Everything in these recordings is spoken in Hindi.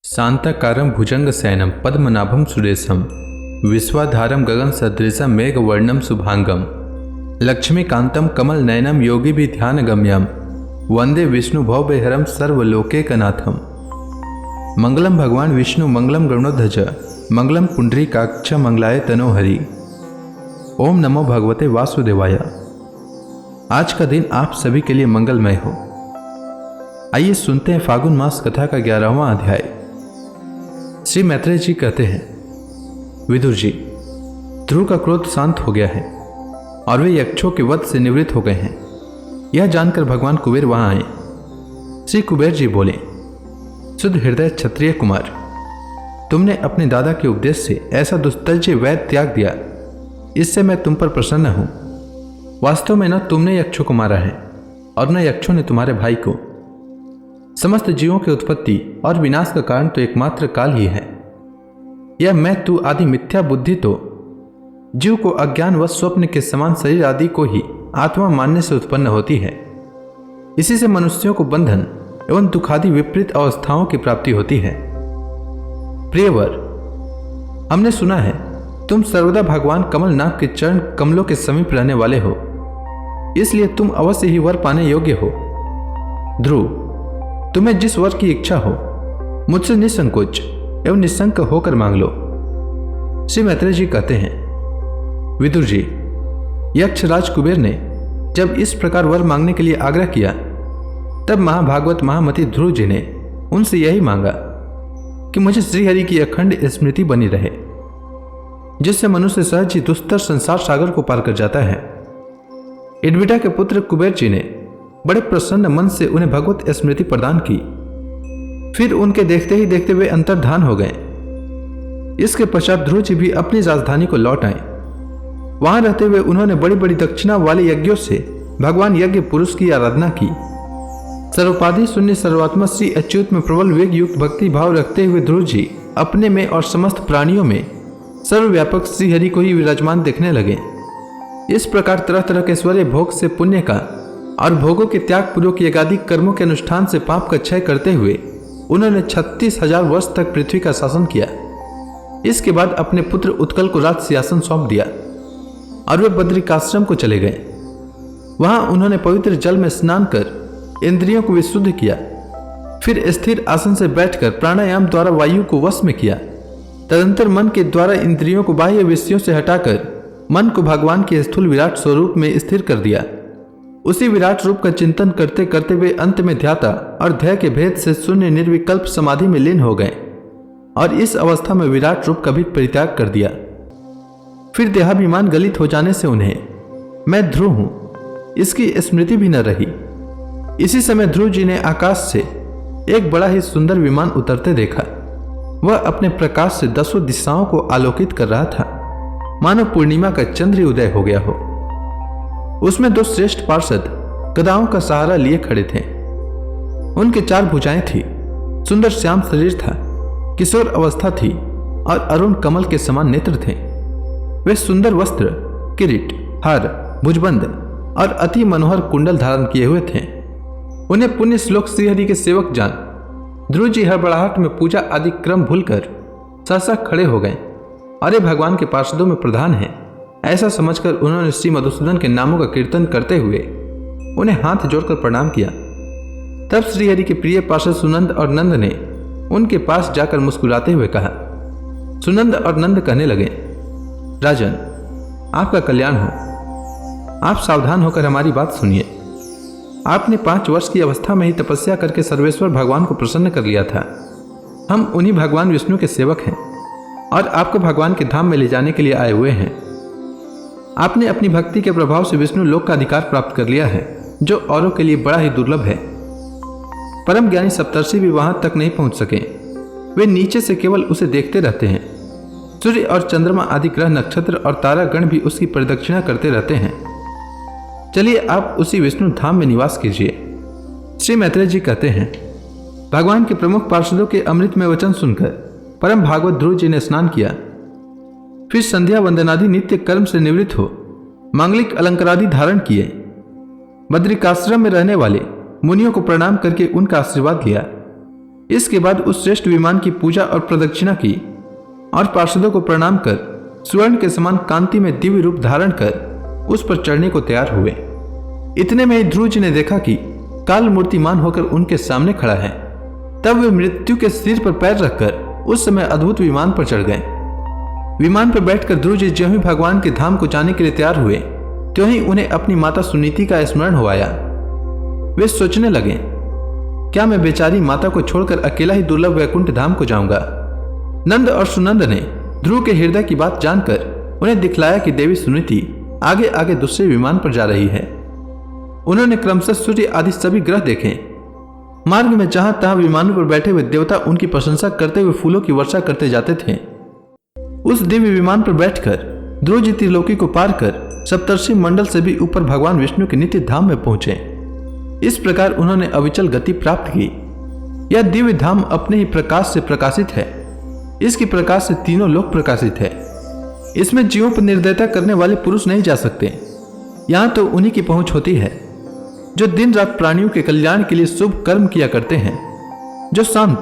शांताकारं भुजंगशयनं पद्मनाभं सुरेशं विश्वाधारं गगनसदृशं मेघवर्णं शुभांगं लक्ष्मीकान्तं कमलनयनं योगिभिर्ध्यानगम्यं वंदे विष्णुभवभयहरं सर्वलोकैकनाथं। मंगलम भगवान विष्णु मंगलम गरुड़ध्वज मंगलम पुंडरीकाक्ष मंगलाय तनोहरि। ओम नमो भगवते वासुदेवाय। आज का दिन आप सभी के लिए मंगलमय हो। आइए सुनते हैं फागुन मास कथा का 11वां अध्याय। श्री मैत्रेय जी कहते हैं, विदुर जी, ध्रुव का क्रोध शांत हो गया है और वे यक्षों के वध से निवृत्त हो गए हैं। यह जानकर भगवान कुबेर वहां आए। श्री कुबेर जी बोले, शुद्ध हृदय क्षत्रिय कुमार, तुमने अपने दादा के उपदेश से ऐसा दुस्तल्य वैध त्याग दिया, इससे मैं तुम पर प्रसन्न हूं। वास्तव में न तुमने यक्षों को मारा है और न यक्षों ने तुम्हारे भाई को। समस्त जीवों की उत्पत्ति और विनाश का कारण तो एकमात्र काल ही है। यह मैं तू आदि मिथ्या बुद्धि तो जीव को अज्ञान व स्वप्न के समान शरीर आदि को ही आत्मा मानने से उत्पन्न होती है। इसी से मनुष्यों को बंधन एवं दुखादि विपरीत अवस्थाओं की प्राप्ति होती है। प्रियवर, हमने सुना है तुम सर्वदा भगवान कमलनाथ के चरण कमलों के समीप रहने वाले हो, इसलिए तुम अवश्य ही वर पाने योग्य हो। ध्रुव, तुम्हें जिस वर की इच्छा हो मुझसे निसंकोच एवं निशंक होकर मांग लो। श्री मैत्रेय जी कहते हैं, विदुर जी, यक्षराज कुबेर ने जब इस प्रकार वर मांगने के लिए आग्रह किया, तब महाभागवत महामती ध्रुव जी ने उनसे यही मांगा कि मुझे श्रीहरि की अखंड स्मृति बनी रहे, जिससे मनुष्य सहज ही दुस्तर संसार सागर को पार कर जाता है। इडविटा के पुत्र कुबेर जी ने बड़े प्रसन्न मन से उन्हें भगवत स्मृति प्रदान की। फिर उनके देखते ही देखते वे अंतर्धान हो गए। इसके पश्चात ध्रुव जी भी अपनी राजधानी को लौट आए। वहां रहते हुए उन्होंने बड़ी बड़ी दक्षिणा वाले यज्ञों से भगवान यज्ञ पुरुष की आराधना की। सर्वोपाधि शून्य सर्वात्मा श्री अच्युत में प्रबल वेग युक्त भक्ति भाव रखते हुए ध्रुव जी अपने में और समस्त प्राणियों में सर्वव्यापक श्रीहरि को ही विराजमान देखने लगे। इस प्रकार तरह तरह के ऐश्वर्य भोग से पुण्य का और भोगों के त्याग पूर्वक यज्ञादिक कर्मों के अनुष्ठान से पाप का क्षय करते हुए उन्होंने 36,000 वर्ष तक पृथ्वी का शासन किया। इसके बाद अपने पुत्र उत्कल को राज सिंहासन सौंप दिया और वे बद्रिकाश्रम को चले गए। वहां उन्होंने पवित्र जल में स्नान कर इंद्रियों को विशुद्ध किया। फिर स्थिर आसन से बैठकर प्राणायाम द्वारा वायु को वश में किया। तदंतर मन के द्वारा इंद्रियों को बाह्य विषयों से हटाकर मन को भगवान के स्थूल विराट स्वरूप में स्थिर कर दिया। उसी विराट रूप का चिंतन करते करते वे अंत में ध्याता और ध्यय के भेद से शून्य निर्विकल्प समाधि में लीन हो गए और इस अवस्था में विराट रूप का भी परित्याग कर दिया। फिर देहाभिमान गलित हो जाने से उन्हें मैं ध्रुव हूं इसकी स्मृति भी न रही। इसी समय ध्रुव जी ने आकाश से एक बड़ा ही सुंदर विमान उतरते देखा। वह अपने प्रकाश से 10 दिशाओं को आलोकित कर रहा था, मानो पूर्णिमा का चंद्र उदय हो गया हो। उसमें 2 श्रेष्ठ पार्षद गदाओं का सहारा लिए खड़े थे। उनके 4 भुजाएं थी, सुंदर श्याम शरीर था, किशोर अवस्था थी और अरुण कमल के समान नेत्र थे। वे सुंदर वस्त्र, किरीट, हार, भुजबंद और अति मनोहर कुंडल धारण किए हुए थे। उन्हें पुण्य श्लोक श्रीहरि के सेवक जान ध्रुव जी हड़बड़ाहट में पूजा आदि क्रम भूलकर सहसा खड़े हो गए। अरे भगवान के पार्षदों में प्रधान है, ऐसा समझकर उन्होंने श्री मधुसूदन के नामों का कीर्तन करते हुए उन्हें हाथ जोड़कर प्रणाम किया। तब श्रीहरि के प्रिय पार्षद सुनंद और नंद ने उनके पास जाकर मुस्कुराते हुए कहा। सुनंद और नंद कहने लगे, राजन, आपका कल्याण हो। आप सावधान होकर हमारी बात सुनिए। आपने 5 वर्ष की अवस्था में ही तपस्या करके सर्वेश्वर भगवान को प्रसन्न कर लिया था। हम उन्हीं भगवान विष्णु के सेवक हैं और आपको भगवान के धाम में ले जाने के लिए आए हुए हैं। आपने अपनी भक्ति के प्रभाव से विष्णु लोक का अधिकार प्राप्त कर लिया है, जो औरों के लिए बड़ा ही दुर्लभ है। परम ज्ञानी सप्तर्षि भी वहां तक नहीं पहुंच सके। वे नीचे से केवल उसे देखते रहते हैं। सूर्य और चंद्रमा आदि ग्रह, नक्षत्र और तारागण भी उसकी परिदक्षिणा करते रहते हैं। चलिए आप उसी विष्णु धाम में निवास कीजिए। श्री मैत्रेय जी कहते हैं, भगवान के प्रमुख पार्षदों के अमृत में वचन सुनकर परम भागवत ध्रुव जी ने स्नान किया। फिर संध्या वंदनादि नित्य कर्म से निवृत्त हो मांगलिक अलंकारादि धारण किए। बद्रिकाश्रम में रहने वाले मुनियों को प्रणाम करके उनका आशीर्वाद लिया। इसके बाद उस श्रेष्ठ विमान की पूजा और प्रदक्षिणा की और पार्षदों को प्रणाम कर स्वर्ण के समान कांति में दिव्य रूप धारण कर उस पर चढ़ने को तैयार हुए। इतने में ही ध्रुव जी ने देखा कि काल मूर्तिमान होकर उनके सामने खड़ा है। तब वे मृत्यु के सिर पर पैर रखकर उस समय अद्भुत विमान पर चढ़ गए। विमान पर बैठकर ध्रुव जी ज्यों ही भगवान के धाम को जाने के लिए तैयार हुए, त्यों ही उन्हें अपनी माता सुनीति का स्मरण हो आया। वे सोचने लगे, क्या मैं बेचारी माता को छोड़कर अकेला ही दुर्लभ वैकुंठ धाम को जाऊंगा। नंद और सुनंद ने ध्रुव के हृदय की बात जानकर उन्हें दिखलाया कि देवी सुनीति आगे आगे दूसरे विमान पर जा रही है। उन्होंने क्रमशः सूर्य आदि सभी ग्रह देखे। मार्ग में जहां तहां विमानों पर बैठे हुए देवता उनकी प्रशंसा करते हुए फूलों की वर्षा करते जाते थे। उस दिव्य विमान पर बैठकर ध्रुव जी त्रिलोकी को पार कर सप्तर्षि मंडल से भी ऊपर भगवान विष्णु के नित्य धाम में पहुंचे। इस प्रकार उन्होंने अविचल गति प्राप्त की। यह दिव्य धाम अपने ही प्रकाश से प्रकाशित है। इसके प्रकाश से तीनों लोक प्रकाशित है। इसमें जीवों पर निर्दयता करने वाले पुरुष नहीं जा सकते। यहाँ तो उन्हीं की पहुंच होती है जो दिन रात प्राणियों के कल्याण के लिए शुभ कर्म किया करते हैं, जो शांत,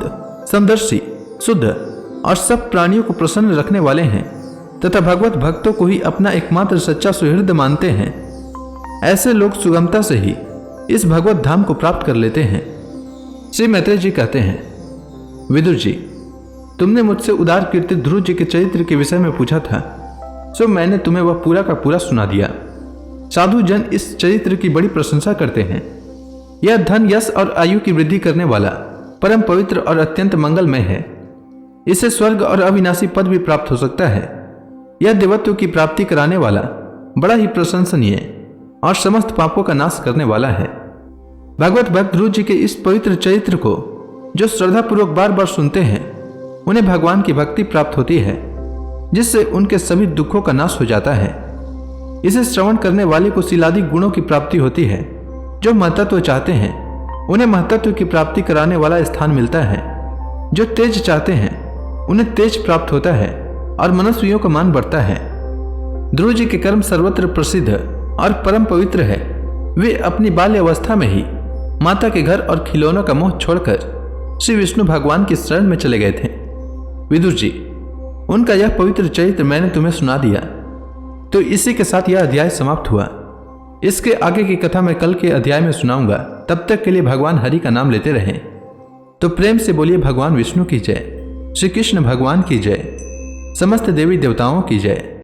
समदर्शी, शुद्ध और सब प्राणियों को प्रसन्न रखने वाले हैं तथा भगवत भक्तों को ही अपना एकमात्र सच्चा सुहृद मानते हैं। ऐसे लोग सुगमता से ही इस भगवत धाम को प्राप्त कर लेते हैं। श्री मैत्रेय जी कहते हैं, विदुर जी, तुमने मुझसे उदार कीर्ति ध्रुव जी के चरित्र के विषय में पूछा था, सो मैंने तुम्हें वह पूरा का पूरा सुना दिया। साधु जन इस चरित्र की बड़ी प्रशंसा करते हैं। यह धन, यश और आयु की वृद्धि करने वाला परम पवित्र और अत्यंत मंगलमय है। इससे स्वर्ग और अविनाशी पद भी प्राप्त हो सकता है। यह देवत्व की प्राप्ति कराने वाला बड़ा ही प्रशंसनीय और समस्त पापों का नाश करने वाला है। भगवत भक्त ध्रुव जी के इस पवित्र चरित्र को जो श्रद्धापूर्वक बार बार सुनते हैं, उन्हें भगवान की भक्ति प्राप्त होती है, जिससे उनके सभी दुखों का नाश हो जाता है। इसे श्रवण करने वाले को शीलादि गुणों की प्राप्ति होती है। जो महतत्व चाहते हैं उन्हें महतत्व की प्राप्ति कराने वाला स्थान मिलता है। जो तेज चाहते हैं उन्हें तेज प्राप्त होता है और मनुष्यों का मान बढ़ता है। ध्रुव जी के कर्म सर्वत्र प्रसिद्ध और परम पवित्र है। वे अपनी बाल्य अवस्था में ही माता के घर और खिलौनों का मोह छोड़कर श्री विष्णु भगवान की शरण में चले गए थे। विदुर जी, उनका यह पवित्र चरित्र मैंने तुम्हें सुना दिया, तो इसी के साथ यह अध्याय समाप्त हुआ। इसके आगे की कथा मैं कल के अध्याय में सुनाऊंगा। तब तक के लिए भगवान हरि का नाम लेते रहें। तो प्रेम से बोलिए भगवान विष्णु की जय, श्री कृष्ण भगवान की जय, समस्त देवी देवताओं की जय।